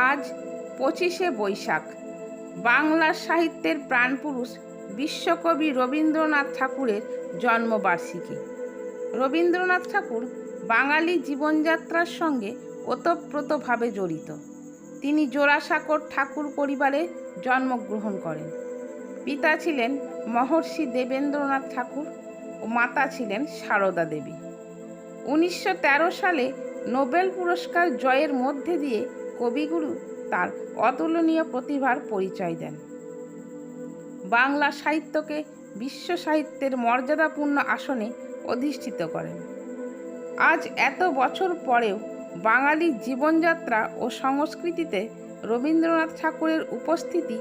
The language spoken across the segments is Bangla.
আজ 25শে বৈশাখ, বাংলার সাহিত্যের প্রাণপুরুষ বিশ্বকবি রবীন্দ্রনাথ ঠাকুরের জন্মবার্ষিকী। রবীন্দ্রনাথ ঠাকুর বাঙালি জীবনযাত্রার সঙ্গে ওতপ্রোতভাবে জড়িত। তিনি জোড়াসাঁকোর ঠাকুর পরিবারে জন্মগ্রহণ করেন। পিতা ছিলেন মহর্ষি দেবেন্দ্রনাথ ঠাকুর ও মাতা ছিলেন সারদা দেবী। 1913 সালে নোবেল পুরস্কার জয়ের মধ্যে দিয়ে কবিগুরু তার অতুলনীয় প্রতিভার পরিচয় দেন। বাংলা সাহিত্যকে বিশ্ব সাহিত্যের মর্যাদাপূর্ণ আসনে অধিষ্ঠিত করেন। আজ এত বছর পরেও বাঙালি জীবনযাত্রা ও সংস্কৃতিতে রবীন্দ্রনাথ ঠাকুরের উপস্থিতি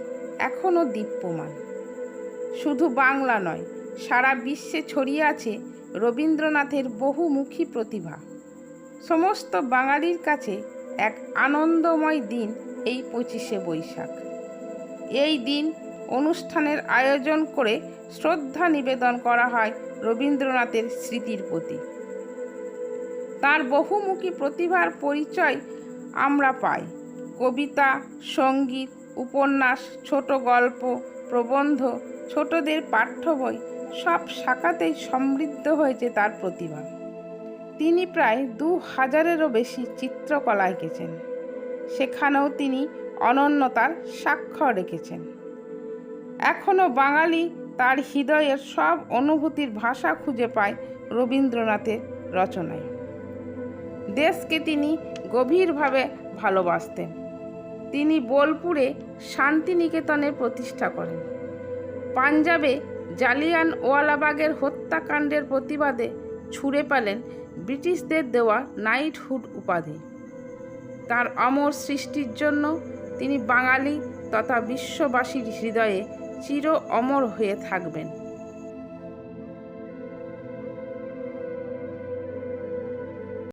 এখনও দীপ্যমান। শুধু বাংলা নয়, সারা বিশ্বে ছড়িয়ে আছে রবীন্দ্রনাথের বহুমুখী প্রতিভা। সমস্ত বাঙালির কাছে এক আনন্দময় দিন এই 25শে বৈশাখ। এই দিন অনুষ্ঠানের আয়োজন করে শ্রদ্ধা নিবেদন করা হয় রবীন্দ্রনাথের স্মৃতির প্রতি। তার বহুমুখী প্রতিভার পরিচয় আমরা পাই কবিতা, সঙ্গীত, উপন্যাস, ছোট গল্প, প্রবন্ধ, ছোটদের পাঠ্য বই, সব শাখাতেই সমৃদ্ধ হয়েছে তার প্রতিভা। তিনি প্রায় 2000-এরও বেশি চিত্রকলা এঁকেছেন। সেখানেও তিনি অনন্যতার স্বাক্ষর রেখেছেন। এখনও বাঙালি তার হৃদয়ের সব অনুভূতির ভাষা খুঁজে পায় রবীন্দ্রনাথের রচনায়। দেশকে তিনি গভীরভাবে ভালোবাসতেন। তিনি বোলপুরে শান্তিনিকেতনের প্রতিষ্ঠা করেন। পাঞ্জাবে জালিয়ানওয়ালাবাগের হত্যাকাণ্ডের প্রতিবাদে ছুঁড়ে পেলেন ব্রিটিশদের দেওয়া নাইটহুড উপাধি। তার অমর সৃষ্টির জন্য তিনি বাঙালি তথা বিশ্ববাসীর হৃদয়ে চির অমর হয়ে থাকবেন।